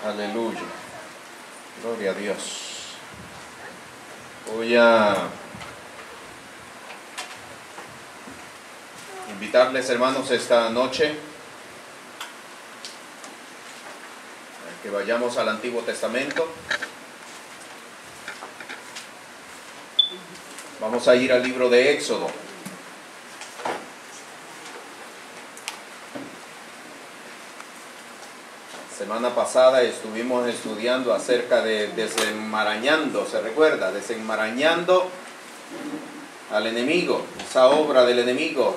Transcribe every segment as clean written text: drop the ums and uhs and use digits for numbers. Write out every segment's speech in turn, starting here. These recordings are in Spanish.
Aleluya. Gloria a Dios. Voy a invitarles, hermanos, esta noche a que vayamos al Antiguo Testamento. Vamos a ir al libro de Éxodo. Semana pasada estuvimos estudiando acerca de desenmarañando, ¿se recuerda? Desenmarañando al enemigo, esa obra del enemigo.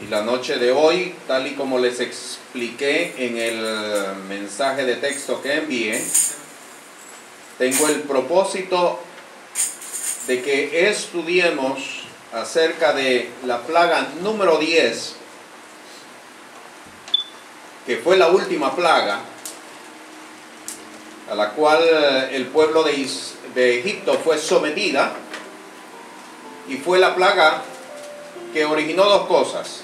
Y la noche de hoy, tal y como les expliqué en el mensaje de texto que envié, tengo el propósito de que estudiemos acerca de la plaga número 10, que fue la última plaga a la cual el pueblo de Egipto fue sometida, y fue la plaga que originó dos cosas.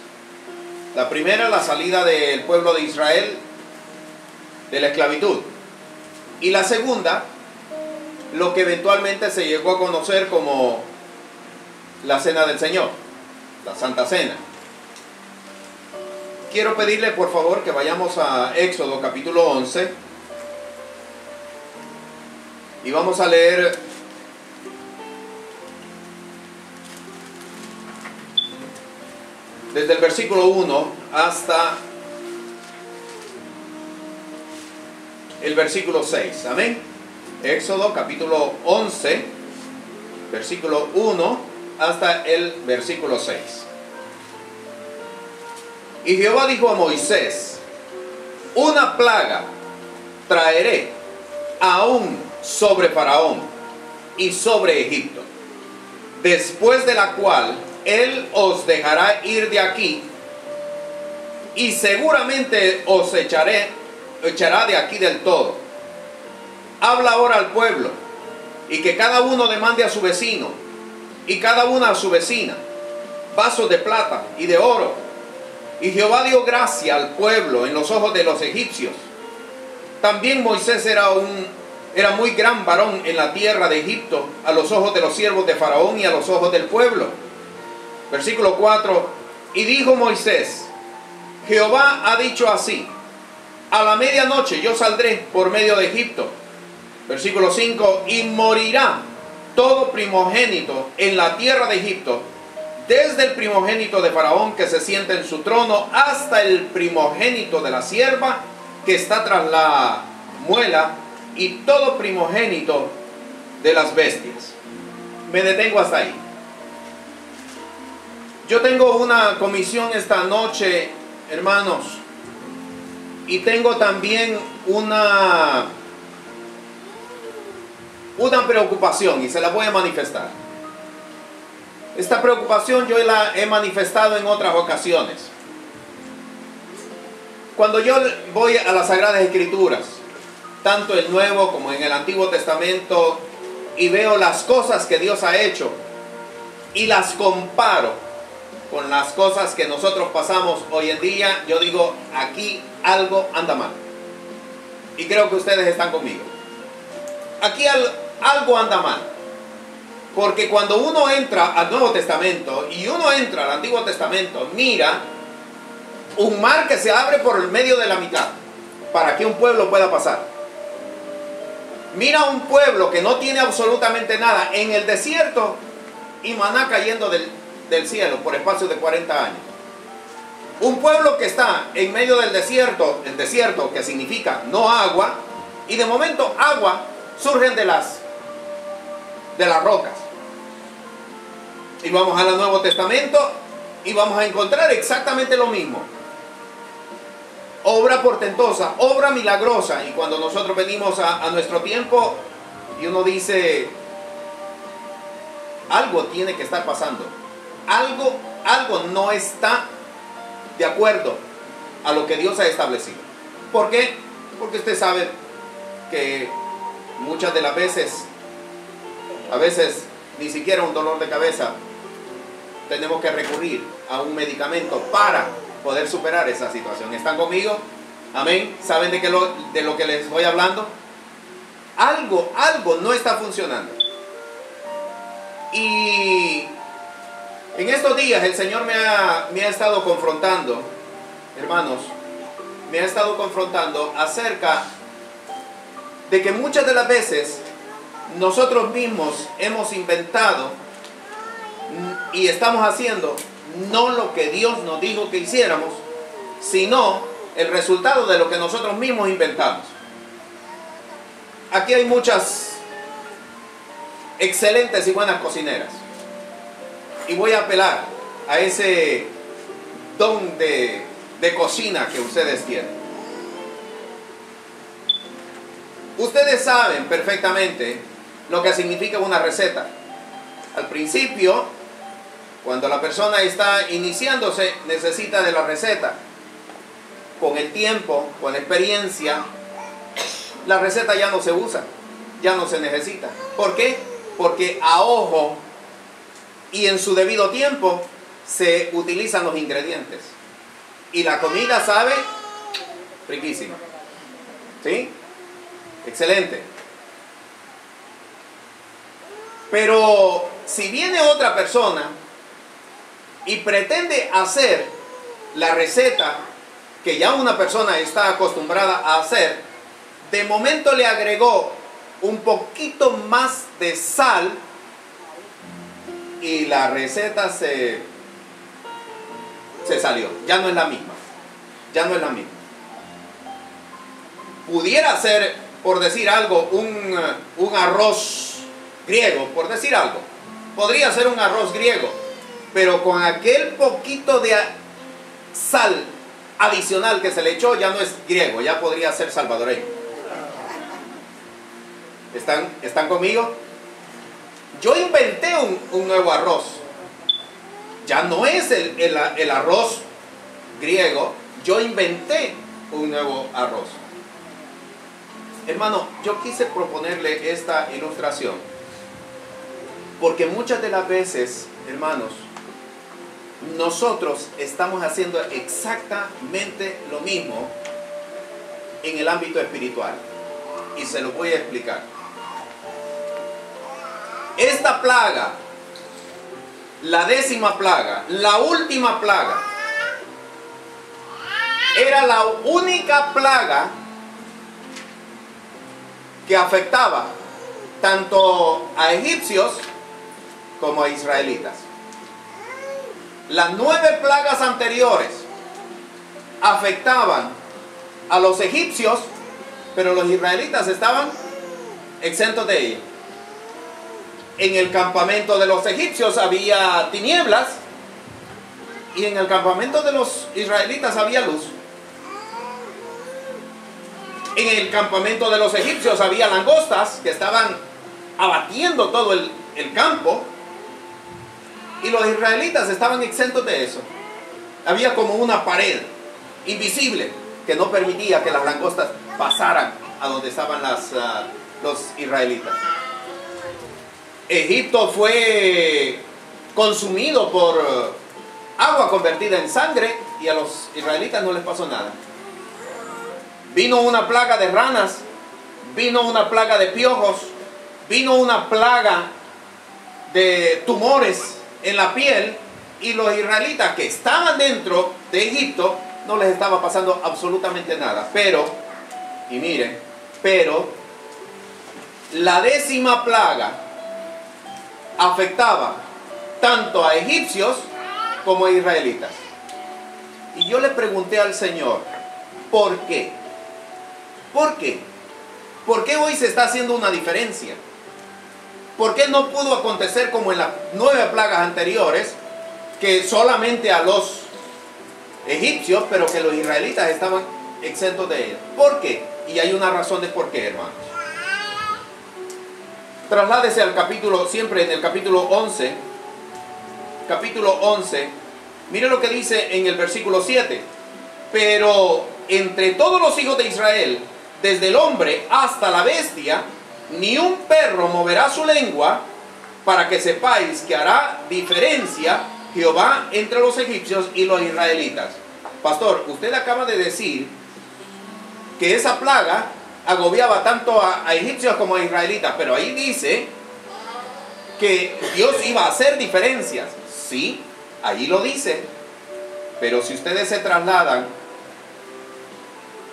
La primera, la salida del pueblo de Israel de la esclavitud, y la segunda, lo que eventualmente se llegó a conocer como la Cena del Señor, la Santa Cena. Quiero pedirle por favor que vayamos a Éxodo capítulo 11 y vamos a leer desde el versículo 1 hasta el versículo 6. Amén. Éxodo capítulo 11, versículo 1 hasta el versículo 6. Y Jehová dijo a Moisés: una plaga traeré aún sobre Faraón y sobre Egipto, después de la cual él os dejará ir de aquí, y seguramente os echará de aquí del todo. Habla ahora al pueblo, y que cada uno demande a su vecino, y cada una a su vecina, vasos de plata y de oro. Y Jehová dio gracia al pueblo en los ojos de los egipcios. También Moisés era muy gran varón en la tierra de Egipto, a los ojos de los siervos de Faraón y a los ojos del pueblo. Versículo 4. Y dijo Moisés: Jehová ha dicho así: a la medianoche yo saldré por medio de Egipto. Versículo 5. Y morirá todo primogénito en la tierra de Egipto, desde el primogénito de Faraón que se sienta en su trono, hasta el primogénito de la sierva que está tras la muela, y todo primogénito de las bestias. Me detengo hasta ahí. Yo tengo una comisión esta noche, hermanos, y tengo también una preocupación, y se la voy a manifestar. Esta preocupación yo la he manifestado en otras ocasiones. Cuando yo voy a las Sagradas Escrituras, tanto el Nuevo como en el Antiguo Testamento, y veo las cosas que Dios ha hecho y las comparo con las cosas que nosotros pasamos hoy en día, yo digo, aquí algo anda mal. Y creo que ustedes están conmigo. Aquí algo anda mal. Porque cuando uno entra al Nuevo Testamento y uno entra al Antiguo Testamento, mira un mar que se abre por el medio de la mitad para que un pueblo pueda pasar. Mira un pueblo que no tiene absolutamente nada en el desierto, y maná cayendo del cielo por espacio de 40 años. Un pueblo que está en medio del desierto, el desierto que significa no agua, y de momento agua surgen de las rocas. Y vamos al Nuevo Testamento y vamos a encontrar exactamente lo mismo. Obra portentosa, obra milagrosa. Y cuando nosotros venimos a nuestro tiempo y uno dice, algo tiene que estar pasando, algo no está de acuerdo a lo que Dios ha establecido. ¿Por qué? Porque usted sabe que muchas de las veces, a veces ni siquiera un dolor de cabeza, tenemos que recurrir a un medicamento para poder superar esa situación. ¿Están conmigo? Amén. ¿Saben de lo que les voy hablando? Algo no está funcionando. Y en estos días el Señor me ha estado confrontando, hermanos, me ha estado confrontando acerca de que muchas de las veces nosotros mismos hemos inventado y estamos haciendo no lo que Dios nos dijo que hiciéramos, sino el resultado de lo que nosotros mismos inventamos. Aquí hay muchas excelentes y buenas cocineras, y voy a apelar a ese don de cocina que ustedes tienen. Ustedes saben perfectamente lo que significa una receta. Al principio, cuando la persona está iniciándose, necesita de la receta. Con el tiempo, con la experiencia, la receta ya no se usa, ya no se necesita. ¿Por qué? Porque a ojo y en su debido tiempo se utilizan los ingredientes. Y la comida sabe riquísima. ¿Sí? Excelente. Pero si viene otra persona y pretende hacer la receta que ya una persona está acostumbrada a hacer, de momento le agregó un poquito más de sal y la receta se salió. Ya no es la misma. Ya no es la misma. Pudiera ser, por decir algo, un arroz griego, por decir algo. Podría ser un arroz griego, pero con aquel poquito de sal adicional que se le echó, ya no es griego, ya podría ser salvadoreño. ¿Están conmigo? Yo inventé un nuevo arroz. Ya no es el arroz griego, yo inventé un nuevo arroz. Hermano, yo quise proponerle esta ilustración porque muchas de las veces, hermanos, nosotros estamos haciendo exactamente lo mismo en el ámbito espiritual. Y se lo voy a explicar. Esta plaga, la 10ª plaga, la última plaga, era la única plaga que afectaba tanto a egipcios como a israelitas. Las 9 plagas anteriores afectaban a los egipcios, pero los israelitas estaban exentos de ello. En el campamento de los egipcios había tinieblas y en el campamento de los israelitas había luz. En el campamento de los egipcios había langostas que estaban abatiendo todo el campo, y los israelitas estaban exentos de eso. Había como una pared invisible que no permitía que las langostas pasaran a donde estaban los israelitas. Egipto fue consumido por agua convertida en sangre y a los israelitas no les pasó nada. Vino una plaga de ranas, vino una plaga de piojos, vino una plaga de tumores en la piel, y los israelitas que estaban dentro de Egipto no les estaba pasando absolutamente nada. Pero, y miren, la 10ª plaga afectaba tanto a egipcios como a israelitas. Y yo le pregunté al Señor, ¿por qué? ¿Por qué? ¿Por qué hoy se está haciendo una diferencia? ¿Por qué no pudo acontecer como en las 9 plagas anteriores, que solamente a los egipcios, pero que los israelitas estaban exentos de ellas? ¿Por qué? Y hay una razón de por qué, hermanos. Trasládese al capítulo, siempre en el capítulo 11. Capítulo 11. Mire lo que dice en el versículo 7. Pero entre todos los hijos de Israel, desde el hombre hasta la bestia, ni un perro moverá su lengua, para que sepáis que hará diferencia Jehová entre los egipcios y los israelitas. pastor, usted acaba de decir que esa plaga agobiaba tanto a egipcios como a israelitas, pero ahí dice que Dios iba a hacer diferencias. Sí, ahí lo dice, pero si ustedes se trasladan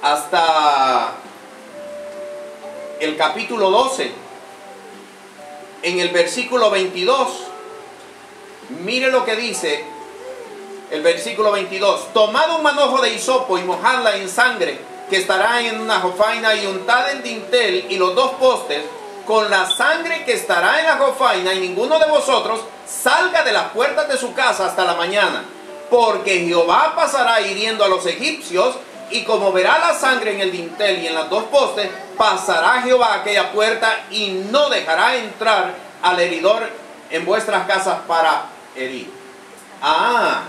hasta el capítulo 12, en el versículo 22, mire lo que dice el versículo 22. Tomad un manojo de hisopo y mojadla en sangre, que estará en una jofaina, y untad el dintel y los dos postes con la sangre que estará en la jofaina, y ninguno de vosotros salga de las puertas de su casa hasta la mañana, porque Jehová pasará hiriendo a los egipcios, y como verá la sangre en el dintel y en los dos postes, pasará Jehová a aquella puerta y no dejará entrar al heridor en vuestras casas para herir. Ah,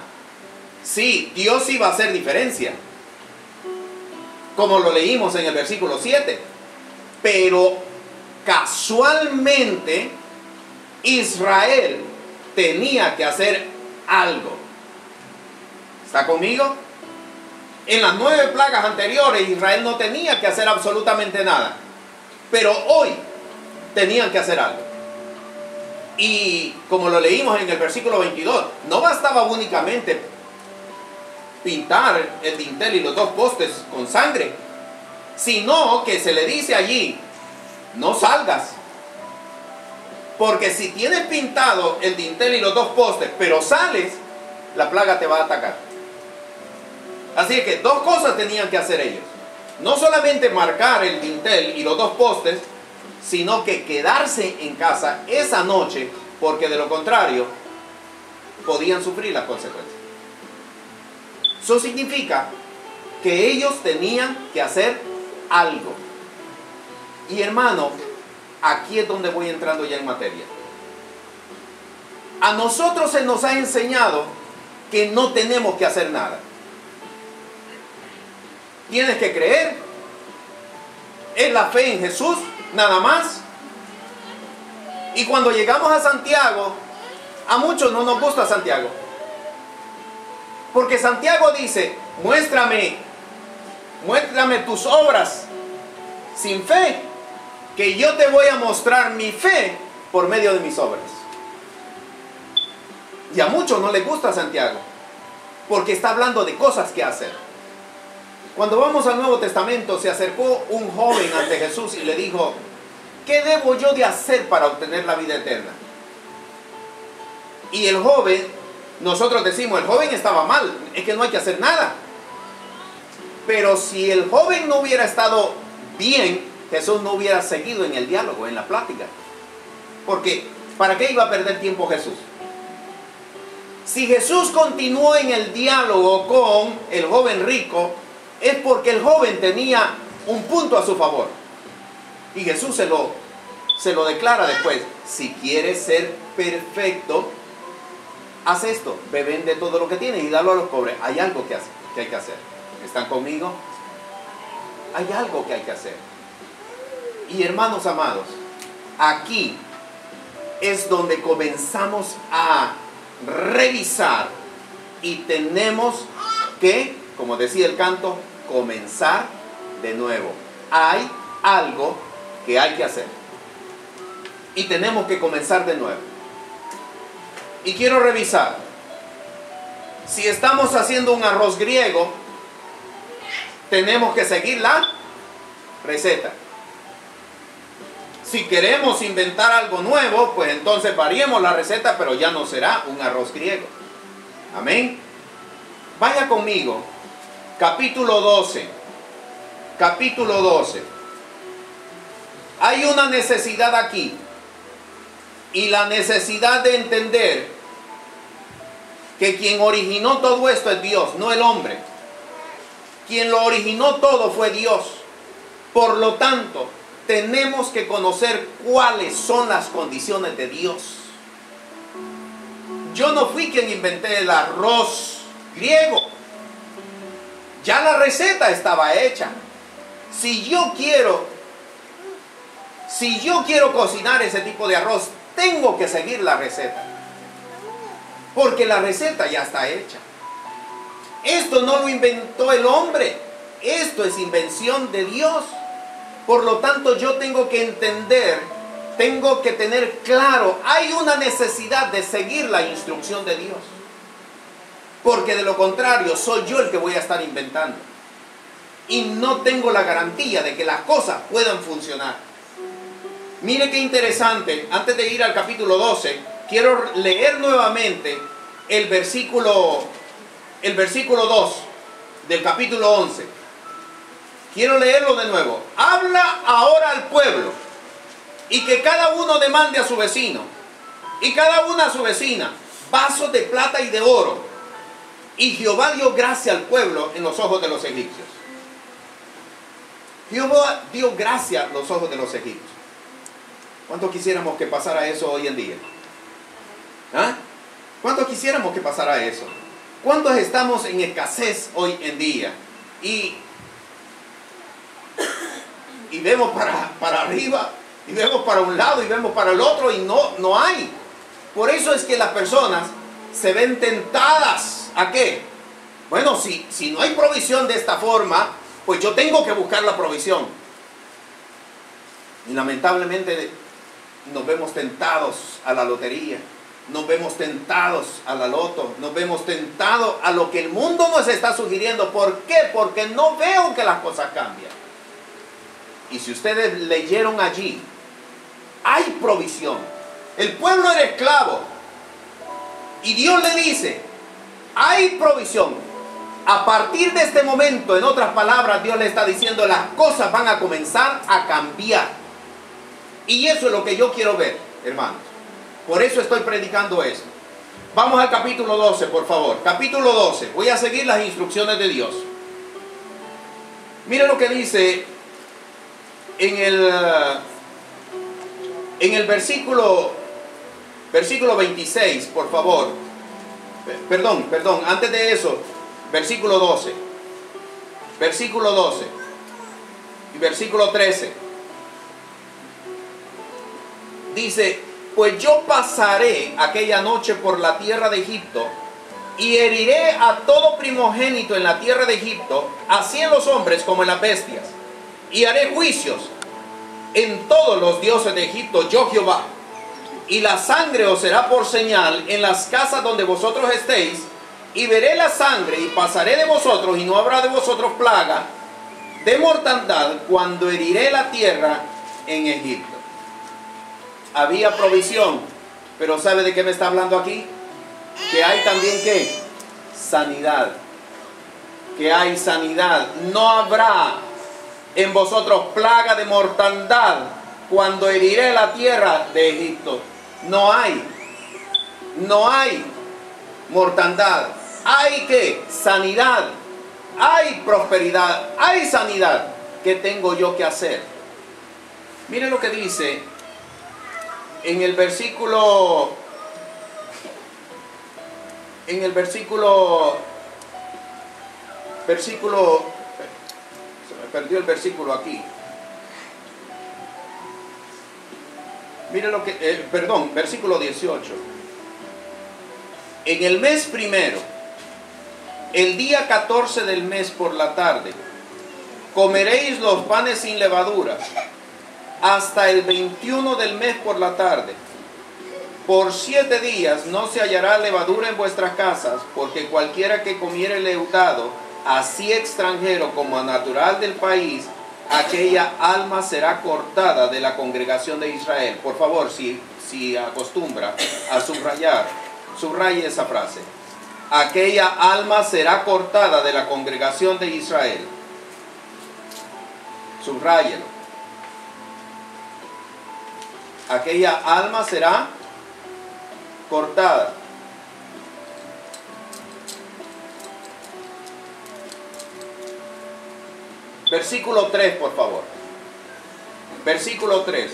sí, Dios iba a hacer diferencia, como lo leímos en el versículo 7, pero casualmente Israel tenía que hacer algo. ¿Está conmigo? En las 9 plagas anteriores Israel no tenía que hacer absolutamente nada, pero hoy tenían que hacer algo. Y como lo leímos en el versículo 22, no bastaba únicamente pintar el dintel y los dos postes con sangre, sino que se le dice allí: no salgas, porque si tienes pintado el dintel y los dos postes, pero sales, la plaga te va a atacar. Así que 2 cosas tenían que hacer ellos: no solamente marcar el dintel y los 2 postes, sino que quedarse en casa esa noche, porque de lo contrario podían sufrir las consecuencias. Eso significa que ellos tenían que hacer algo. Y hermano, aquí es donde voy entrando ya en materia. A nosotros se nos ha enseñado que no tenemos que hacer nada. Tienes que creer. Es la fe en Jesús, nada más. Y cuando llegamos a Santiago, a muchos no nos gusta Santiago, porque Santiago dice: muéstrame tus obras sin fe, que yo te voy a mostrar mi fe por medio de mis obras. Y a muchos no les gusta Santiago, porque está hablando de cosas que hacer. Cuando vamos al Nuevo Testamento, se acercó un joven ante Jesús y le dijo: ¿qué debo yo de hacer para obtener la vida eterna? Y el joven, nosotros decimos, el joven estaba mal, es que no hay que hacer nada. Pero si el joven no hubiera estado bien, Jesús no hubiera seguido en el diálogo, en la plática. Porque, ¿para qué iba a perder tiempo Jesús? Si Jesús continuó en el diálogo con el joven rico, es porque el joven tenía un punto a su favor. Y Jesús se lo declara después: si quieres ser perfecto, haz esto, ve, vende todo lo que tienes y dalo a los pobres. Hay algo que hay que hacer. ¿Están conmigo? Hay algo que hay que hacer. Y hermanos amados, aquí es donde comenzamos a revisar y tenemos que, como decía el canto, comenzar de nuevo. Hay algo que hay que hacer y tenemos que comenzar de nuevo. Y quiero revisar: si estamos haciendo un arroz griego, tenemos que seguir la receta. Si queremos inventar algo nuevo, pues entonces variemos la receta, pero ya no será un arroz griego. Amén. Vaya conmigo, capítulo 12. Capítulo 12. Hay una necesidad aquí, y la necesidad de entender que quien originó todo esto es Dios, no el hombre. Quien lo originó todo fue Dios. Por lo tanto, tenemos que conocer cuáles son las condiciones de Dios. Yo no fui quien inventé el arroz griego. Ya la receta estaba hecha. Si yo quiero cocinar ese tipo de arroz, tengo que seguir la receta, porque la receta ya está hecha. Esto no lo inventó el hombre. Esto es invención de Dios. Por lo tanto, yo tengo que entender, tengo que tener claro, hay una necesidad de seguir la instrucción de Dios. Porque de lo contrario, soy yo el que voy a estar inventando. Y no tengo la garantía de que las cosas puedan funcionar. Mire qué interesante. Antes de ir al capítulo 12, quiero leer nuevamente el versículo 2 del capítulo 11. Quiero leerlo de nuevo. Habla ahora al pueblo, y que cada uno demande a su vecino, y cada una a su vecina, vasos de plata y de oro. Y Jehová dio gracia al pueblo en los ojos de los egipcios. Jehová dio gracia a los ojos de los egipcios. ¿Cuánto quisiéramos que pasara eso hoy en día? ¿Ah? ¿Cuánto quisiéramos que pasara eso? ¿Cuántos estamos en escasez hoy en día? Y vemos para arriba, y vemos para un lado, y vemos para el otro, y no hay. Por eso es que las personas se ven tentadas. ¿A qué? Bueno, si no hay provisión de esta forma, pues yo tengo que buscar la provisión. Y lamentablemente nos vemos tentados a la lotería, nos vemos tentados a la loto, nos vemos tentados a lo que el mundo nos está sugiriendo. ¿Por qué? Porque no veo que las cosas cambian. Y si ustedes leyeron allí, hay provisión. El pueblo era esclavo, y Dios le dice, hay provisión. A partir de este momento, en otras palabras, Dios le está diciendo, las cosas van a comenzar a cambiar. Y eso es lo que yo quiero ver, hermanos. Por eso estoy predicando esto. Vamos al capítulo 12, por favor. Capítulo 12. Voy a seguir las instrucciones de Dios. Mire lo que dice en el versículo 26, por favor. Perdón, antes de eso, versículo 12. Versículo 12 y versículo 13. Dice, pues yo pasaré aquella noche por la tierra de Egipto, y heriré a todo primogénito en la tierra de Egipto, así en los hombres como en las bestias. Y haré juicios en todos los dioses de Egipto, yo Jehová. Y la sangre os será por señal en las casas donde vosotros estéis, y veré la sangre, y pasaré de vosotros, y no habrá de vosotros plaga de mortandad cuando heriré la tierra en Egipto. Había provisión, pero ¿sabe de qué me está hablando aquí? Que hay también, ¿qué? Sanidad. Que hay sanidad. No habrá en vosotros plaga de mortandad cuando heriré la tierra de Egipto. No hay mortandad. Hay que sanidad, hay prosperidad, hay sanidad. ¿Qué tengo yo que hacer? Miren lo que dice en el versículo se me perdió el versículo aquí. Miren lo que, versículo 18. En el mes primero, el día 14 del mes por la tarde, comeréis los panes sin levadura, hasta el 21 del mes por la tarde. Por 7 días no se hallará levadura en vuestras casas, porque cualquiera que comiere leudado, así extranjero como natural del país, aquella alma será cortada de la congregación de Israel. Por favor, si acostumbra a subrayar, subraye esa frase. Aquella alma será cortada de la congregación de Israel. Subráyelo. Aquella alma será cortada. Versículo 3, por favor. Versículo 3.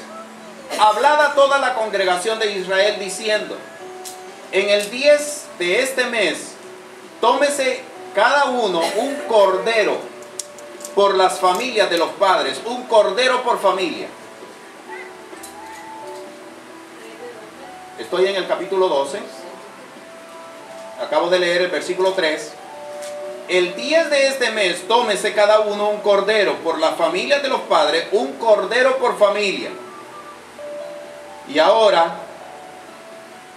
Hablad a toda la congregación de Israel diciendo, en el 10 de este mes, tómese cada uno un cordero por las familias de los padres, un cordero por familia. Estoy en el capítulo 12. Acabo de leer el versículo 3. el 10 de este mes, tómese cada uno un cordero por las familias de los padres, un cordero por familia. Y ahora,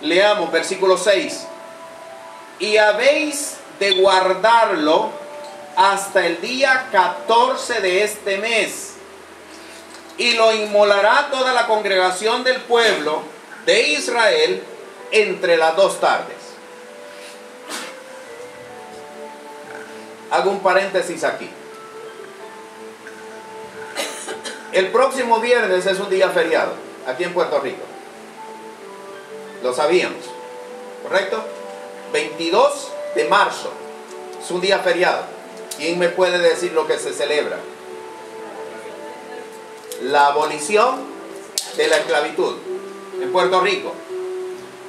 leamos versículo 6. Y habéis de guardarlo hasta el día 14 de este mes. Y lo inmolará toda la congregación del pueblo de Israel entre las 2 tardes. Hago un paréntesis aquí. El próximo viernes es un día feriado aquí en Puerto Rico. Lo sabíamos, ¿correcto? 22 de marzo es un día feriado. ¿Quién me puede decir lo que se celebra? La abolición de la esclavitud en Puerto Rico.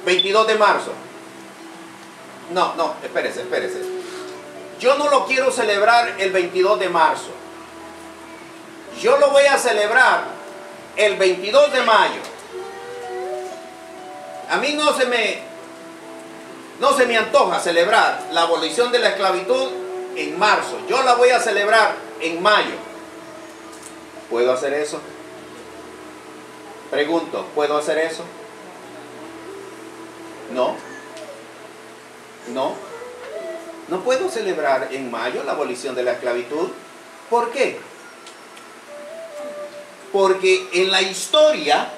22 de marzo. No, espérese. Yo no lo quiero celebrar el 22 de marzo. Yo lo voy a celebrar el 22 de mayo. A mí no se me antoja celebrar la abolición de la esclavitud en marzo. Yo la voy a celebrar en mayo. ¿Puedo hacer eso? Pregunto, ¿puedo hacer eso? No puedo celebrar en mayo la abolición de la esclavitud. ¿Por qué? Porque en la historia,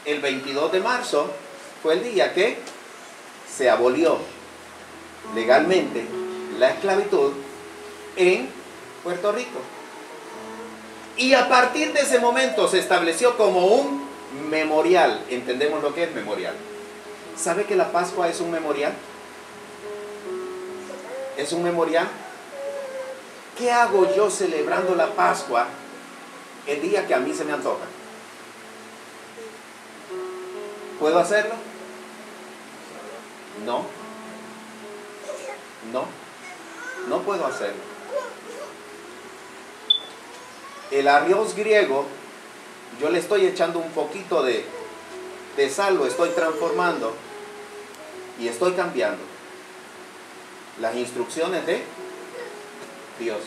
el 22 de marzo fue el día que se abolió legalmente la esclavitud en Puerto Rico. Y a partir de ese momento se estableció como un memorial. ¿Entendemos lo que es memorial? ¿Sabe que la Pascua es un memorial? ¿Es un memorial? ¿Qué hago yo celebrando la Pascua el día que a mí se me antoja? ¿Puedo hacerlo? No puedo hacerlo. El arroz griego, yo le estoy echando un poquito de sal, lo estoy transformando y estoy cambiando las instrucciones de Dios.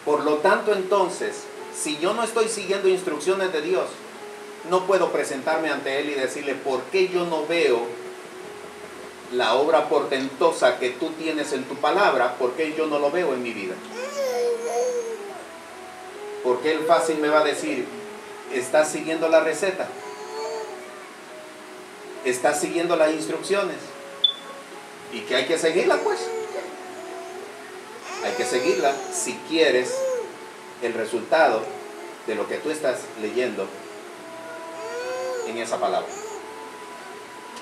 Por lo tanto, entonces, si yo no estoy siguiendo instrucciones de Dios, no puedo presentarme ante Él y decirle, ¿por qué yo no veo la obra portentosa que tú tienes en tu palabra? ¿Por qué yo no lo veo en mi vida? Porque Él fácil me va a decir, ¿estás siguiendo la receta? ¿Estás siguiendo las instrucciones? ¿Y que hay que seguirla, pues? Hay que seguirla si quieres el resultado de lo que tú estás leyendo en esa palabra.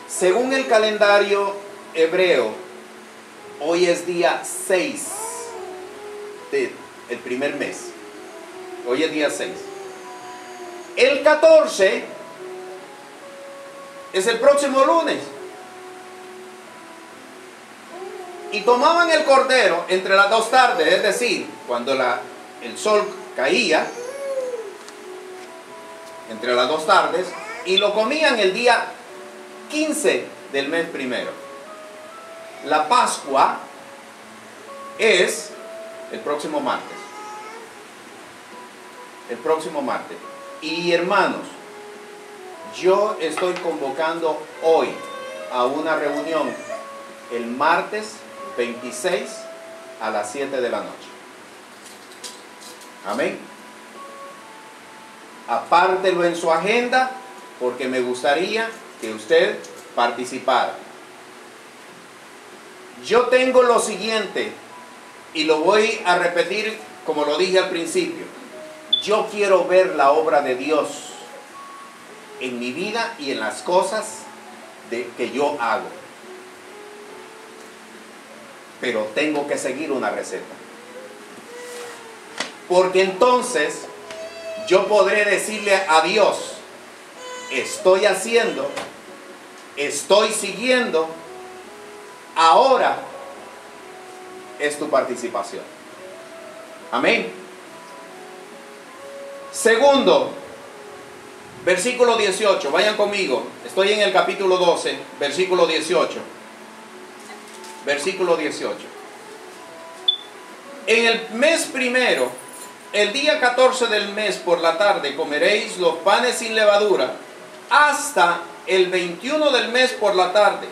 Según el calendario hebreo, hoy es día 6 del primer mes. Hoy es día 6. El 14 es el próximo lunes. Y tomaban el cordero entre las 2 tardes, es decir, cuando el sol caía, entre las 2 tardes, y lo comían el día 15 del mes primero. La Pascua es el próximo martes. El próximo martes. Y hermanos, yo estoy convocando hoy a una reunión el martes 26 a las 7 de la noche. Amén. Apártelo en su agenda porque me gustaría que usted participara. Yo tengo lo siguiente y lo voy a repetir como lo dije al principio. Yo quiero ver la obra de Dios en mi vida y en las cosas que yo hago. Pero tengo que seguir una receta. Porque entonces yo podré decirle a Dios, estoy haciendo, estoy siguiendo, ahora es tu participación. Amén. Segundo, versículo 18, vayan conmigo, estoy en el capítulo 12, versículo 18. versículo 18. En el mes primero, el día 14 del mes por la tarde, comeréis los panes sin levadura, hasta el 21 del mes por la tarde.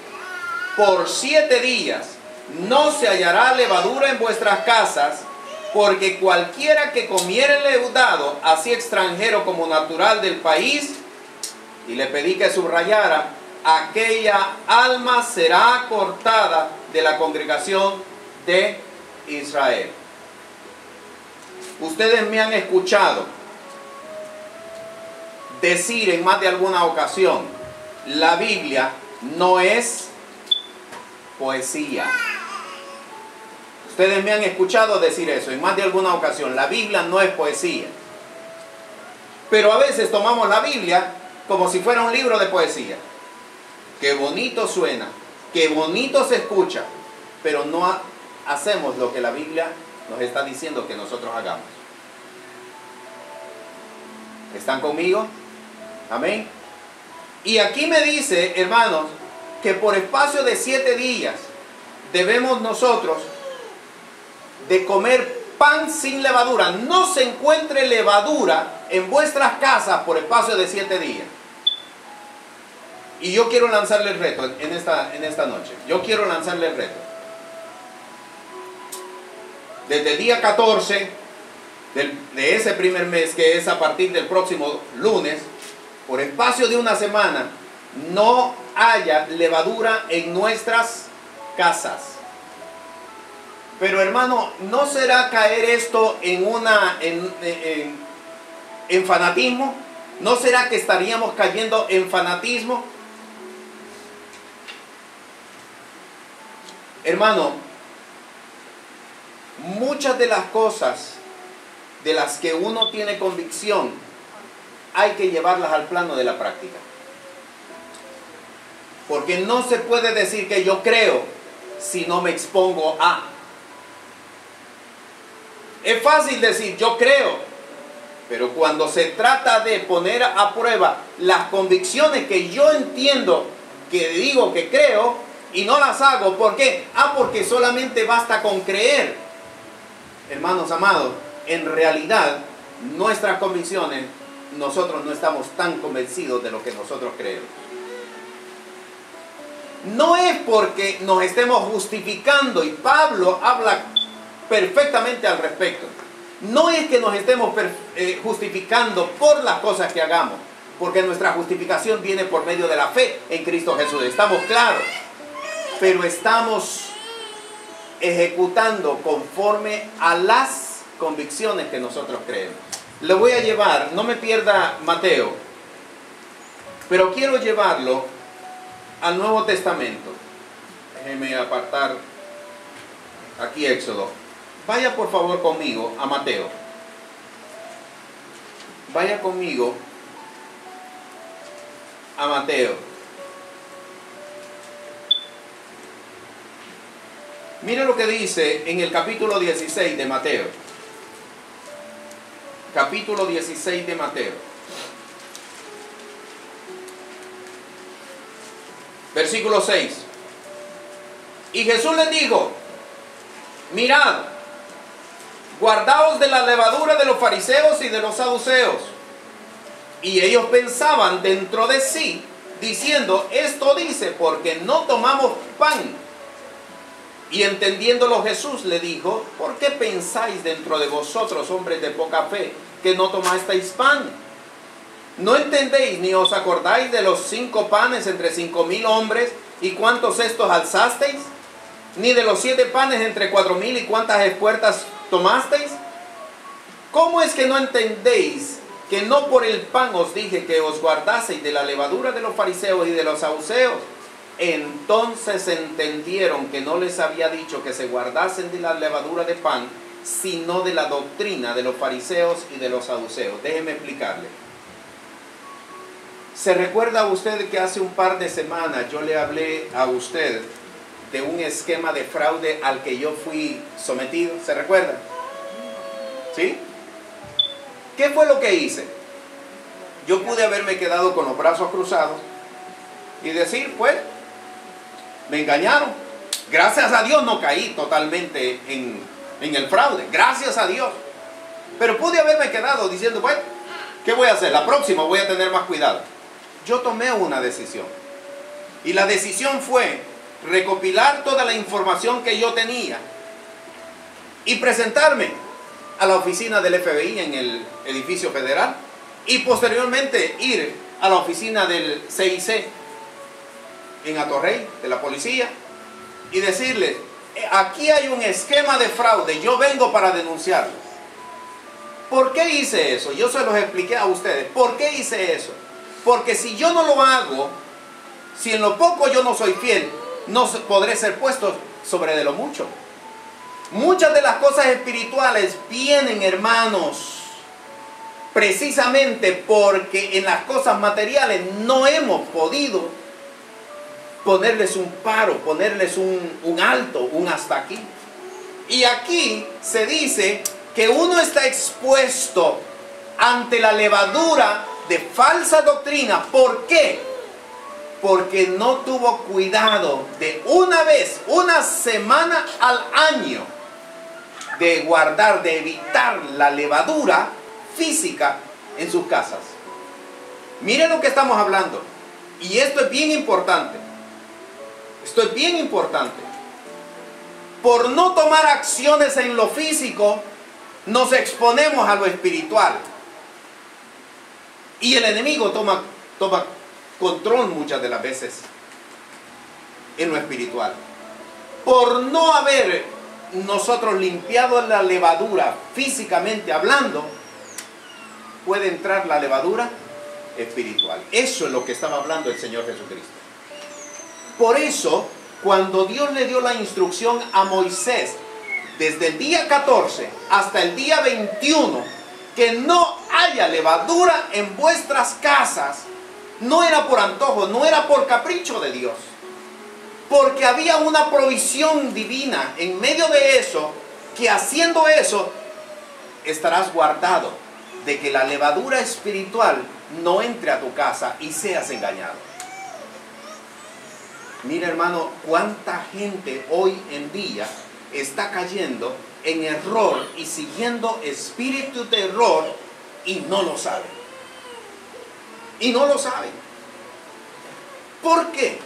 Por 7 días no se hallará levadura en vuestras casas, porque cualquiera que comiere leudado, así extranjero como natural del país, y le pedí que subrayara, aquella alma será cortada de la congregación de Israel. Ustedes me han escuchado decir en más de alguna ocasión, la Biblia no es poesía. Ustedes me han escuchado decir eso en más de alguna ocasión, la Biblia no es poesía. Pero a veces tomamos la Biblia como si fuera un libro de poesía. Qué bonito suena, qué bonito se escucha, pero no hacemos lo que la Biblia nos está diciendo que nosotros hagamos. ¿Están conmigo? Amén. Y aquí me dice, hermanos, que por espacio de 7 días debemos nosotros de comer pan sin levadura. No se encuentre levadura en vuestras casas por espacio de 7 días. Y yo quiero lanzarle el reto en esta noche. Yo quiero lanzarle el reto. Desde el día 14 de ese primer mes, que es a partir del próximo lunes, por espacio de una semana, no haya levadura en nuestras casas. Pero hermano, ¿no será caer esto en fanatismo? ¿No será que estaríamos cayendo en fanatismo? Hermano, muchas de las cosas de las que uno tiene convicción hay que llevarlas al plano de la práctica. Porque no se puede decir que yo creo si no me expongo a. Es fácil decir yo creo, pero cuando se trata de poner a prueba las convicciones que yo entiendo, que digo que creo, y no las hago, ¿por qué? Porque solamente basta con creer. Hermanos amados, en realidad, nuestras convicciones, nosotros no estamos tan convencidos de lo que nosotros creemos. No es porque nos estemos justificando, y Pablo habla perfectamente al respecto. No es que nos estemos justificando por las cosas que hagamos, porque nuestra justificación viene por medio de la fe en Cristo Jesús. Estamos claros, pero estamos ejecutando conforme a las convicciones que nosotros creemos. Le voy a llevar, no me pierda Mateo, pero quiero llevarlo al Nuevo Testamento. Déjeme apartar aquí Éxodo. Vaya por favor conmigo a Mateo. Vaya conmigo a Mateo. Mire lo que dice en el capítulo 16 de Mateo. Capítulo 16 de Mateo. Versículo 6. Y Jesús les dijo: mirad, guardaos de la levadura de los fariseos y de los saduceos. Y ellos pensaban dentro de sí, diciendo: esto dice porque no tomamos pan. Y entendiéndolo Jesús le dijo: ¿por qué pensáis dentro de vosotros, hombres de poca fe, que no tomasteis pan? ¿No entendéis ni os acordáis de los 5 panes entre 5,000 hombres y cuántos cestos alzasteis? ¿Ni de los 7 panes entre 4,000 y cuántas espuertas tomasteis? ¿Cómo es que no entendéis que no por el pan os dije que os guardaseis de la levadura de los fariseos y de los saduceos? Entonces entendieron que no les había dicho que se guardasen de la levadura de pan, sino de la doctrina de los fariseos y de los saduceos. Déjeme explicarle. ¿Se recuerda usted que hace un par de semanas yo le hablé a usted de un esquema de fraude al que yo fui sometido? ¿Se recuerda? ¿Sí? ¿Qué fue lo que hice? Yo pude haberme quedado con los brazos cruzados y decir, pues, me engañaron. Gracias a Dios no caí totalmente en el fraude. Gracias a Dios. Pero pude haberme quedado diciendo, bueno, ¿qué voy a hacer? La próxima voy a tener más cuidado. Yo tomé una decisión. Y la decisión fue recopilar toda la información que yo tenía y presentarme a la oficina del FBI en el edificio federal y posteriormente ir a la oficina del CIC en Atorrey, de la policía, y decirles, aquí hay un esquema de fraude, yo vengo para denunciarlo. ¿Por qué hice eso? Yo se los expliqué a ustedes. ¿Por qué hice eso? Porque si yo no lo hago, si en lo poco yo no soy fiel, no podré ser puesto sobre de lo mucho. Muchas de las cosas espirituales vienen, hermanos, precisamente porque en las cosas materiales no hemos podido ponerles un paro, ponerles un alto, un hasta aquí. Y aquí se dice que uno está expuesto ante la levadura de falsa doctrina. ¿Por qué? Porque no tuvo cuidado de una vez, una semana al año, de guardar, de evitar la levadura física en sus casas. Miren lo que estamos hablando. Y esto es bien importante. Esto es bien importante. Por no tomar acciones en lo físico, nos exponemos a lo espiritual. Y el enemigo toma control muchas de las veces en lo espiritual. Por no haber nosotros limpiado la levadura físicamente hablando, puede entrar la levadura espiritual. Eso es lo que estaba hablando el Señor Jesucristo. Por eso, cuando Dios le dio la instrucción a Moisés, desde el día 14 hasta el día 21, que no haya levadura en vuestras casas, no era por antojo, no era por capricho de Dios, porque había una provisión divina en medio de eso, que haciendo eso estarás guardado de que la levadura espiritual no entre a tu casa y seas engañado. Mira, hermano, cuánta gente hoy en día está cayendo en error y siguiendo espíritu de error y no lo saben. Y no lo saben. ¿Por qué?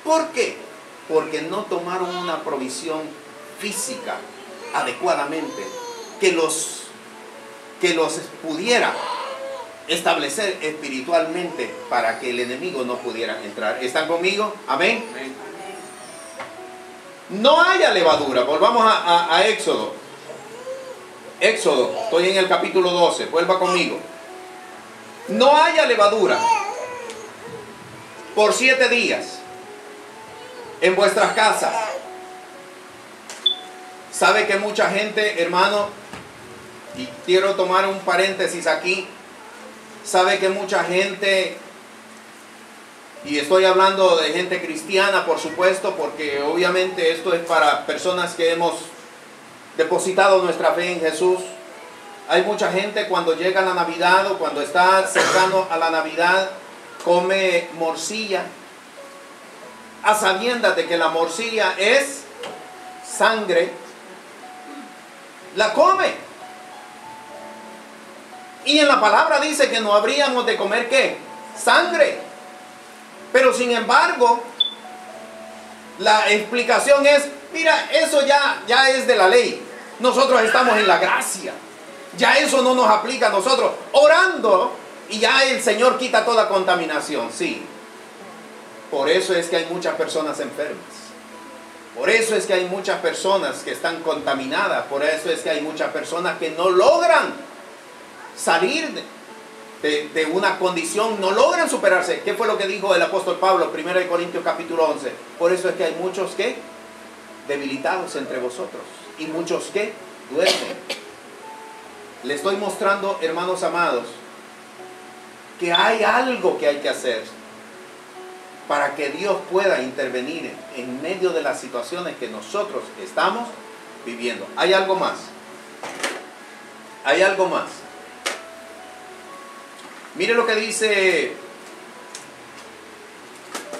¿Por qué? Porque no tomaron una provisión física adecuadamente que los pudiera establecer espiritualmente para que el enemigo no pudiera entrar. ¿Están conmigo? Amén. Amén. No haya levadura. Volvamos a Éxodo. Éxodo, estoy en el capítulo 12. Vuelva conmigo. No haya levadura por 7 días en vuestras casas. Sabe que mucha gente, hermano, y quiero tomar un paréntesis aquí, sabe que mucha gente, y estoy hablando de gente cristiana, por supuesto, porque obviamente esto es para personas que hemos depositado nuestra fe en Jesús. Hay mucha gente cuando llega la Navidad o cuando está cercano a la Navidad, come morcilla, a sabiendas de que la morcilla es sangre, la come. Y en la palabra dice que no habríamos de comer ¿qué? Sangre. Pero sin embargo, la explicación es, mira, eso ya es de la ley. Nosotros estamos en la gracia. Ya eso no nos aplica a nosotros. Orando y ya el Señor quita toda contaminación. Sí. Por eso es que hay muchas personas enfermas. Por eso es que hay muchas personas que están contaminadas. Por eso es que hay muchas personas que no logran salir de una condición, no logran superarse. ¿Qué fue lo que dijo el apóstol Pablo, 1 Corintios capítulo 11? Por eso es que hay muchos que debilitados entre vosotros y muchos que duermen. Le estoy mostrando, hermanos amados, que hay algo que hay que hacer para que Dios pueda intervenir en medio de las situaciones que nosotros estamos viviendo. Hay algo más. Hay algo más. Mire lo que dice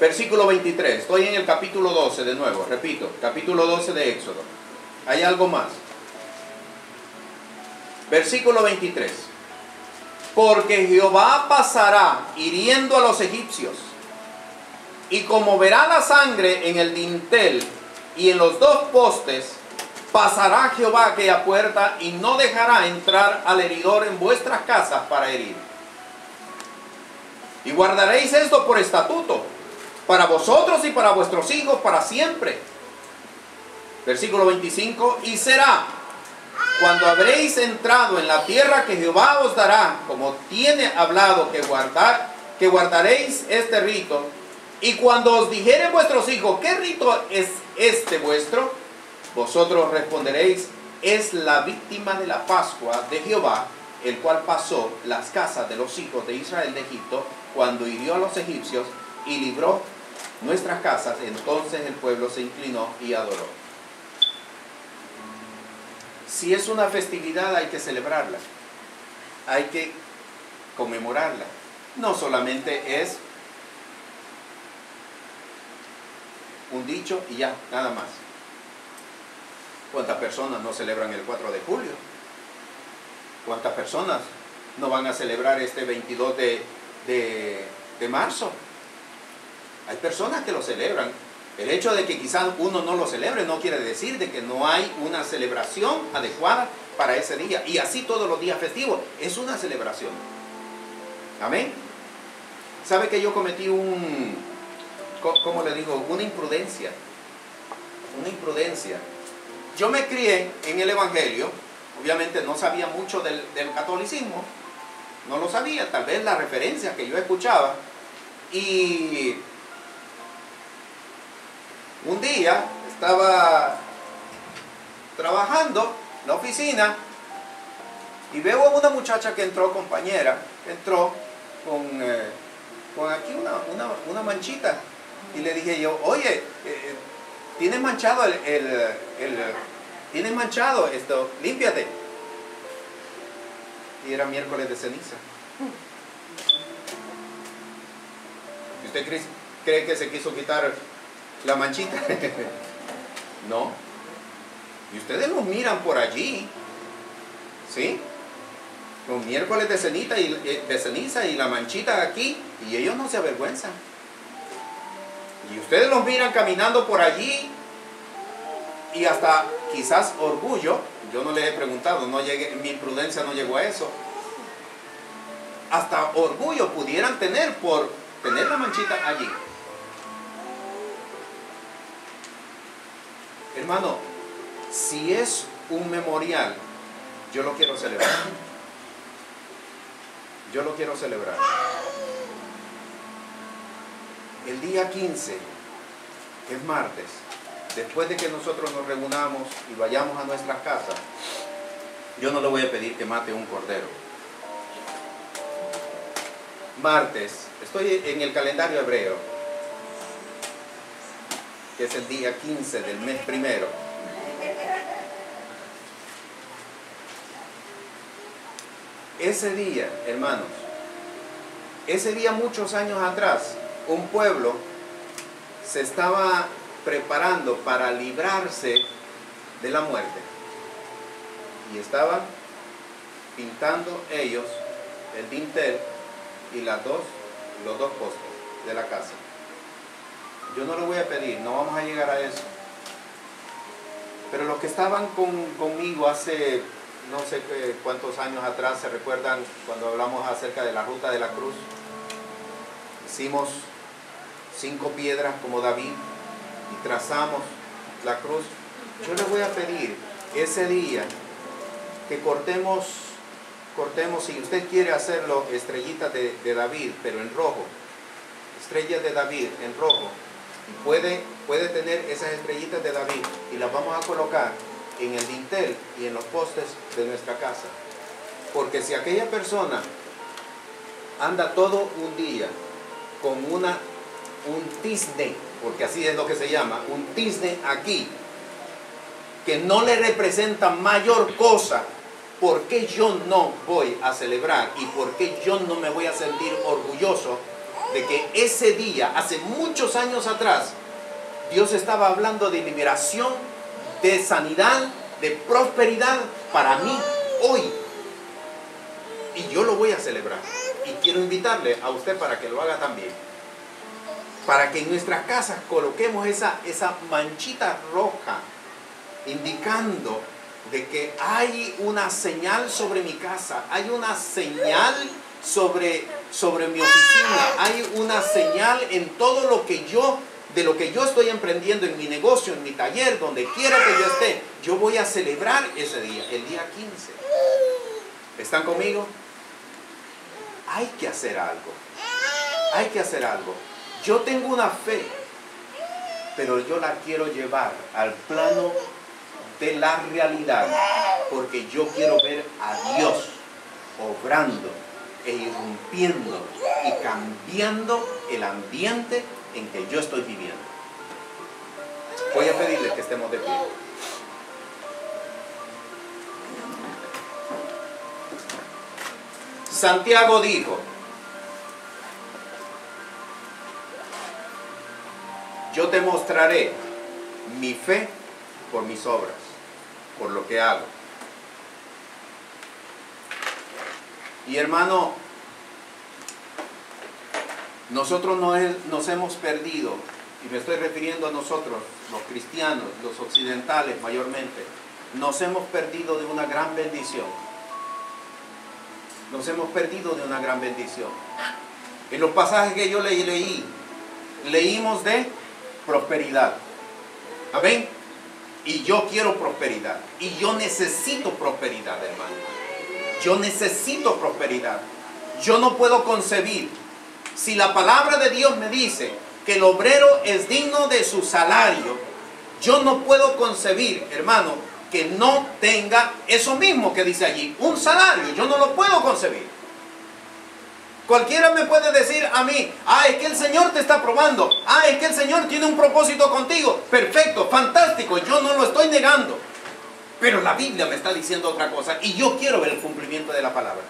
Versículo 23. Estoy en el capítulo 12 de nuevo. Repito, capítulo 12 de Éxodo. Hay algo más. Versículo 23. Porque Jehová pasará hiriendo a los egipcios, y como verá la sangre en el dintel y en los dos postes, pasará Jehová aquella puerta y no dejará entrar al heridor en vuestras casas para herir. Y guardaréis esto por estatuto para vosotros y para vuestros hijos para siempre. Versículo 25. Y será cuando habréis entrado en la tierra que Jehová os dará, como tiene hablado, que guardaréis este rito. Y cuando os dijeren vuestros hijos, ¿qué rito es este vuestro? Vosotros responderéis, es la víctima de la Pascua de Jehová, el cual pasó las casas de los hijos de Israel de Egipto, cuando hirió a los egipcios y libró nuestras casas. Entonces el pueblo se inclinó y adoró. Si es una festividad, hay que celebrarla, hay que conmemorarla. No solamente es un dicho y ya, nada más. ¿Cuántas personas no celebran el 4 de julio? ¿Cuántas personas no van a celebrar este 22 de marzo? Hay personas que lo celebran. El hecho de que quizás uno no lo celebre no quiere decir de que no hay una celebración adecuada para ese día. Y así todos los días festivos. Es una celebración. Amén. ¿Sabe que yo cometí ¿cómo le digo? Una imprudencia. Una imprudencia. Yo me crié en el Evangelio. Obviamente no sabía mucho del catolicismo. No lo sabía. Tal vez las referencias que yo escuchaba. Y un día estaba trabajando en la oficina y veo a una muchacha que entró, compañera, entró con aquí una manchita. Y le dije yo, oye, tienes manchado tienes manchado esto, límpiate. Y era miércoles de ceniza. ¿Y usted cree que se quiso quitar la manchita? No. Y ustedes los miran por allí, ¿sí? Los miércoles de ceniza y la manchita aquí, y ellos no se avergüenzan. Y ustedes los miran caminando por allí, y hasta quizás orgullo, yo no les he preguntado, mi imprudencia no llegó a eso. Hasta orgullo pudieran tener por tener la manchita allí. Hermano, si es un memorial, yo lo quiero celebrar. Yo lo quiero celebrar. El día 15, que es martes, después de que nosotros nos reunamos y vayamos a nuestras casas, yo no le voy a pedir que mate un cordero. Martes, estoy en el calendario hebreo, que es el día 15 del mes primero. Ese día, hermanos, ese día muchos años atrás, un pueblo se estaba preparando para librarse de la muerte. Y estaban pintando ellos el dintel y los dos postes de la casa. Yo no lo voy a pedir, no vamos a llegar a eso. Pero los que estaban conmigo hace no sé cuántos años atrás, ¿se recuerdan cuando hablamos acerca de la ruta de la cruz? Hicimos 5 piedras como David y trazamos la cruz. Yo les voy a pedir ese día que cortemos, si usted quiere hacerlo, estrellitas de David, pero en rojo. Estrellas de David en rojo. Y puede tener esas estrellitas de David y las vamos a colocar en el dintel y en los postes de nuestra casa. Porque si aquella persona anda todo un día con un tizne, porque así es lo que se llama, un tizne aquí, que no le representa mayor cosa, ¿por qué yo no voy a celebrar? ¿Y por qué yo no me voy a sentir orgulloso de que ese día, hace muchos años atrás, Dios estaba hablando de liberación, de sanidad, de prosperidad para mí hoy. Y yo lo voy a celebrar. Y quiero invitarle a usted para que lo haga también. Para que en nuestras casas coloquemos esa manchita roja, indicando de que hay una señal sobre mi casa, hay una señal sobre mi oficina, hay una señal en todo lo que yo, de lo que yo estoy emprendiendo en mi negocio, en mi taller, donde quiera que yo esté. Yo voy a celebrar ese día, el día 15. ¿Están conmigo? Hay que hacer algo. Hay que hacer algo. Yo tengo una fe, pero yo la quiero llevar al plano de la realidad, porque yo quiero ver a Dios obrando e irrumpiendo y cambiando el ambiente en que yo estoy viviendo. Voy a pedirles que estemos de pie. Santiago dijo: yo te mostraré mi fe por mis obras, por lo que hago. Y hermano, nosotros nos hemos perdido, y me estoy refiriendo a nosotros, los cristianos, los occidentales mayormente, nos hemos perdido de una gran bendición. Nos hemos perdido de una gran bendición. En los pasajes que yo leímos de prosperidad. Amén. Y yo quiero prosperidad. Y yo necesito prosperidad, hermano. Yo necesito prosperidad. Yo no puedo concebir, si la palabra de Dios me dice que el obrero es digno de su salario, yo no puedo concebir, hermano, que no tenga eso mismo que dice allí, un salario. Yo no lo puedo concebir. Cualquiera me puede decir a mí: es que el Señor te está probando, es que el Señor tiene un propósito contigo. Perfecto, fantástico, yo no lo estoy negando, pero la Biblia me está diciendo otra cosa y yo quiero ver el cumplimiento de la palabra.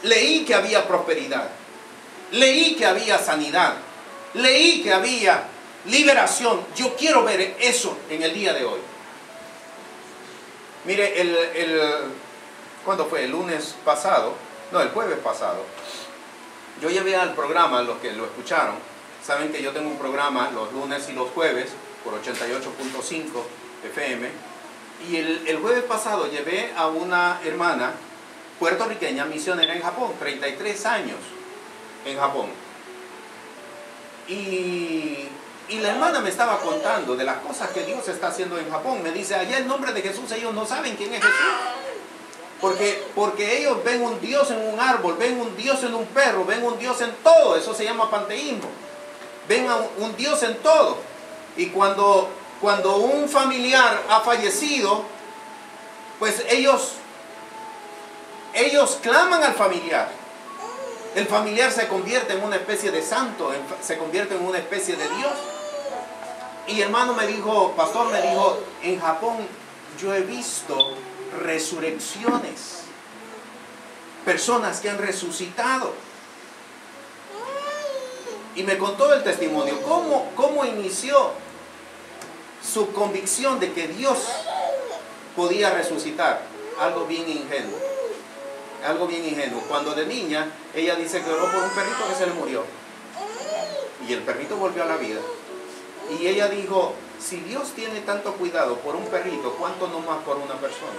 Leí que había prosperidad, leí que había sanidad, leí que había liberación. Yo quiero ver eso en el día de hoy. Mire, ¿cuándo fue? El lunes pasado, no, el jueves pasado, yo llevé al programa, los que lo escucharon, saben que yo tengo un programa los lunes y los jueves por 88.5 FM, y el jueves pasado llevé a una hermana puertorriqueña misionera en Japón, 33 años en Japón. Y la hermana me estaba contando de las cosas que Dios está haciendo en Japón. Me dice: allá en nombre de Jesús ellos no saben quién es Jesús. Porque ellos ven un Dios en un árbol, ven un Dios en un perro, ven un Dios en todo. Eso se llama panteísmo. Ven a un Dios en todo. Y cuando un familiar ha fallecido, pues ellos claman al familiar. El familiar se convierte en una especie de santo, se convierte en una especie de Dios. Y hermano me dijo, pastor me dijo: en Japón yo he visto resurrecciones, personas que han resucitado. Y me contó el testimonio, cómo inició su convicción de que Dios podía resucitar. Algo bien ingenuo. Algo bien ingenuo. Cuando de niña, ella dice que oró por un perrito que se le murió. Y el perrito volvió a la vida. Y ella dijo: si Dios tiene tanto cuidado por un perrito, ¿cuánto no más por una persona?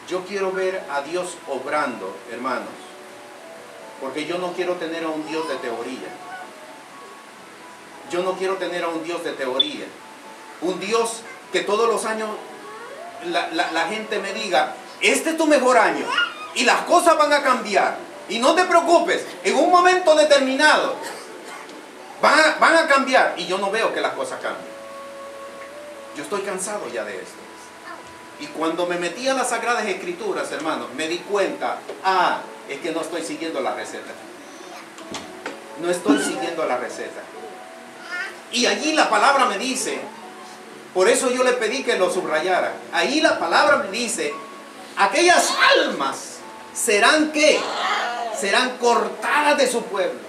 Yo quiero ver a Dios obrando, hermanos. Porque yo no quiero tener a un Dios de teoría. Yo no quiero tener a un Dios de teoría. Un Dios que todos los años la gente me diga: este es tu mejor año y las cosas van a cambiar. Y no te preocupes, en un momento determinado van a cambiar. Y yo no veo que las cosas cambien. Yo estoy cansado ya de esto. Y cuando me metí a las Sagradas Escrituras, hermanos, me di cuenta: es que no estoy siguiendo la receta. No estoy siguiendo la receta. Y allí la palabra me dice, por eso yo le pedí que lo subrayara. Ahí la palabra me dice: aquellas almas serán ¿qué? serán cortadas de su pueblo.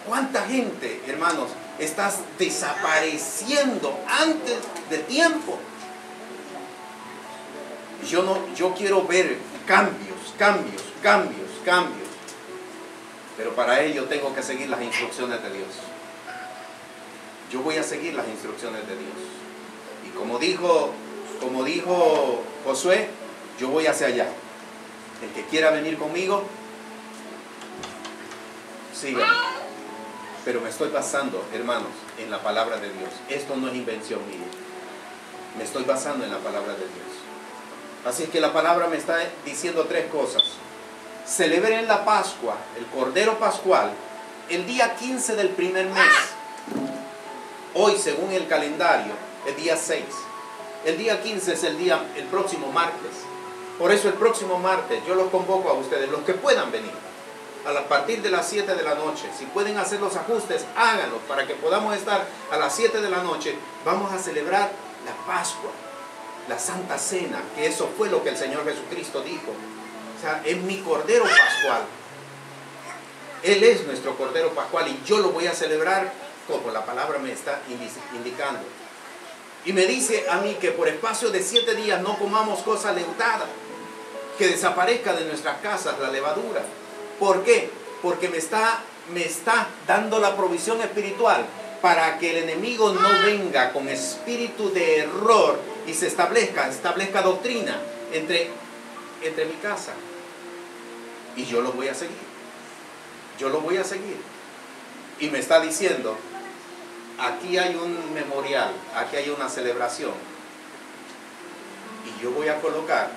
¿Cuánta gente, hermanos, estás desapareciendo antes de tiempo? Yo quiero ver cambios. Pero para ello tengo que seguir las instrucciones de Dios. Yo voy a seguir las instrucciones de Dios. Y como dijo Josué, yo voy hacia allá. El que quiera venir conmigo, siga. Pero me estoy basando, hermanos, en la palabra de Dios. Esto no es invención mía. Me estoy basando en la palabra de Dios. Así que la palabra me está diciendo tres cosas. Celebren la Pascua, el Cordero Pascual, el día 15 del primer mes. Hoy, según el calendario, el día 6. El día 15 es el próximo martes. Por eso el próximo martes yo los convoco a ustedes, los que puedan venir, a partir de las 7 de la noche. Si pueden hacer los ajustes, háganlos para que podamos estar a las 7 de la noche. Vamos a celebrar la Pascua, la Santa Cena, que eso fue lo que el Señor Jesucristo dijo. O sea, es mi Cordero Pascual. Él es nuestro Cordero Pascual y yo lo voy a celebrar como la palabra me está indicando. Y me dice a mí que por espacio de 7 días no comamos cosa leudada, que desaparezca de nuestras casas la levadura. ¿Por qué? Porque me está dando la provisión espiritual para que el enemigo no venga con espíritu de error y se establezca doctrina entre mi casa. Y yo lo voy a seguir. Yo lo voy a seguir. Y me está diciendo, aquí hay un memorial, aquí hay una celebración. Y yo voy a colocar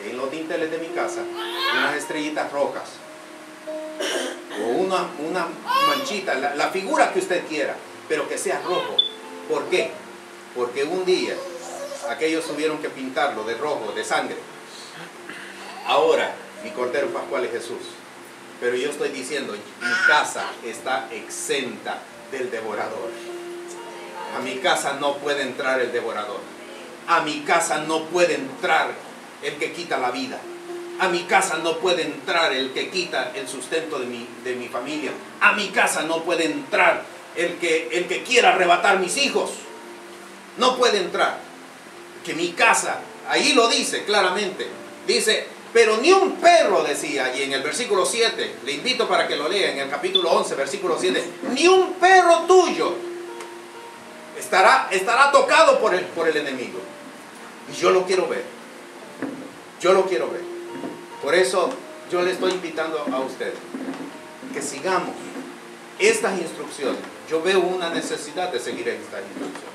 en los dinteles de mi casa unas estrellitas rojas. O una manchita, la figura que usted quiera, pero que sea rojo. ¿Por qué? Porque un día aquellos tuvieron que pintarlo de rojo, de sangre. Ahora mi Cordero Pascual es Jesús. Pero yo estoy diciendo, mi casa está exenta del devorador. A mi casa no puede entrar el devorador. A mi casa no puede entrar el que quita la vida. A mi casa no puede entrar el que quita el sustento de mi familia. A mi casa no puede entrar el que quiera arrebatar mis hijos. No puede entrar. Que mi casa, ahí lo dice claramente. Dice, pero ni un perro, decía, y en el versículo 7, le invito para que lo lea, en el capítulo 11, versículo 7, ni un perro tuyo estará tocado por el enemigo. Y yo lo quiero ver. Yo lo quiero ver. Por eso yo le estoy invitando a usted que sigamos estas instrucciones. Yo veo una necesidad de seguir estas instrucciones.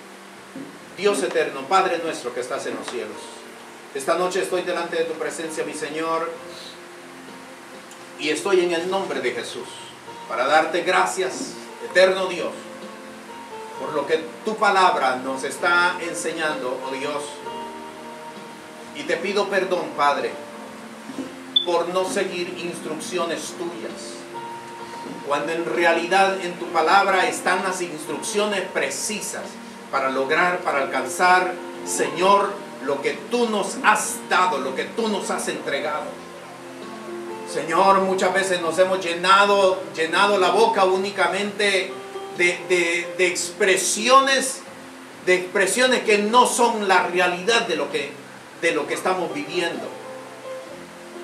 Dios eterno, Padre nuestro que estás en los cielos, esta noche estoy delante de tu presencia, mi Señor, y estoy en el nombre de Jesús para darte gracias, eterno Dios, por lo que tu palabra nos está enseñando, oh Dios. Y te pido perdón, Padre, por no seguir instrucciones tuyas, cuando en realidad en tu palabra están las instrucciones precisas para lograr, para alcanzar, Señor, lo que tú nos has dado, lo que tú nos has entregado. Señor, muchas veces nos hemos llenado la boca únicamente de expresiones que no son la realidad de lo que estamos viviendo.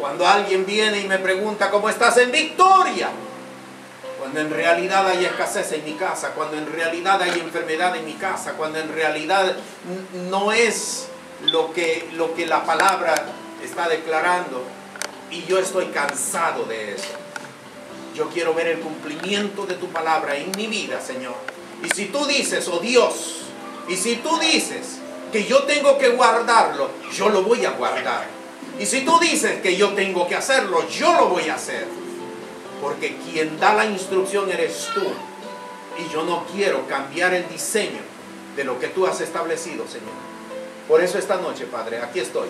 Cuando alguien viene y me pregunta ¿cómo estás? En victoria, cuando en realidad hay escasez en mi casa, cuando en realidad hay enfermedad en mi casa, cuando en realidad no es lo que la palabra está declarando, y yo estoy cansado de eso. Yo quiero ver el cumplimiento de tu palabra en mi vida, Señor. Y si tú dices, oh Dios, y si tú dices que yo tengo que guardarlo, yo lo voy a guardar. Y si tú dices que yo tengo que hacerlo, yo lo voy a hacer. Porque quien da la instrucción eres tú. Y yo no quiero cambiar el diseño de lo que tú has establecido, Señor. Por eso esta noche, Padre, aquí estoy,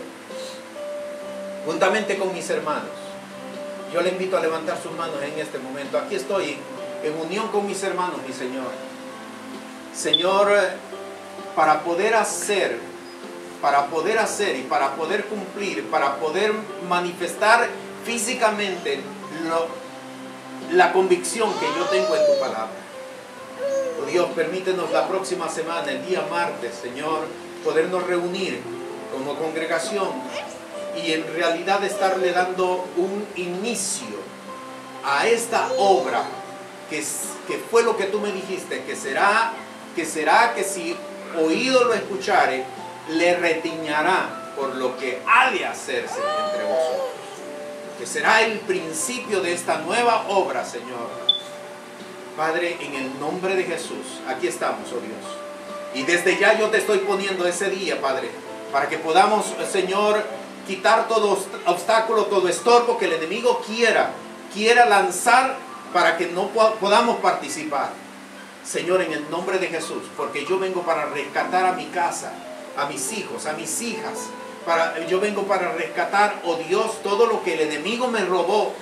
juntamente con mis hermanos. Yo le invito a levantar sus manos en este momento. Aquí estoy en unión con mis hermanos, mi Señor. Señor, para poder hacer y para poder cumplir, para poder manifestar físicamente la convicción que yo tengo en tu palabra. Oh Dios, permítenos la próxima semana, el día martes, Señor, podernos reunir como congregación y en realidad estarle dando un inicio a esta obra que fue lo que tú me dijiste, que será que si oído lo escuchare, le retiñará por lo que ha de hacerse entre vosotros. Que será el principio de esta nueva obra, Señor. Padre, en el nombre de Jesús, aquí estamos, oh Dios. Y desde ya yo te estoy poniendo ese día, Padre, para que podamos, Señor, quitar todo obstáculo, todo estorbo que el enemigo quiera lanzar para que no podamos participar. Señor, en el nombre de Jesús, porque yo vengo para rescatar a mi casa, a mis hijos, a mis hijas. Yo vengo para rescatar, oh Dios, todo lo que el enemigo me robó,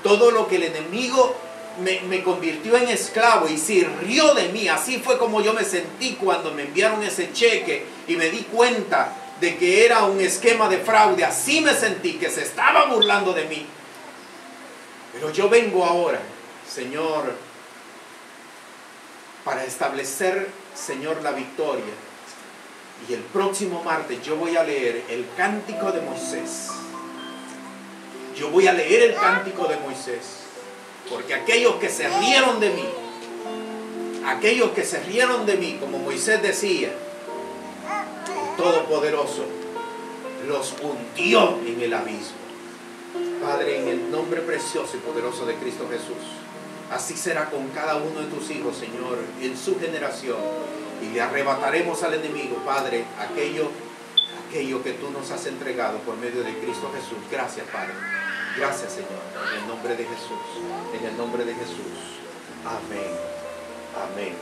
todo lo que el enemigo me convirtió en esclavo y se rió de mí. Así fue como yo me sentí cuando me enviaron ese cheque y me di cuenta de que era un esquema de fraude. Así me sentí, que se estaba burlando de mí. Pero yo vengo ahora, Señor, para establecer, Señor, la victoria. Y el próximo martes yo voy a leer el Cántico de Moisés. Yo voy a leer el Cántico de Moisés. Porque aquellos que se rieron de mí, como Moisés decía, el Todopoderoso los hundió en el abismo. Padre, en el nombre precioso y poderoso de Cristo Jesús, así será con cada uno de tus hijos, Señor, en su generación. Y le arrebataremos al enemigo, Padre, aquello que tú nos has entregado por medio de Cristo Jesús. Gracias, Padre. Gracias, Señor. En el nombre de Jesús. En el nombre de Jesús. Amén. Amén.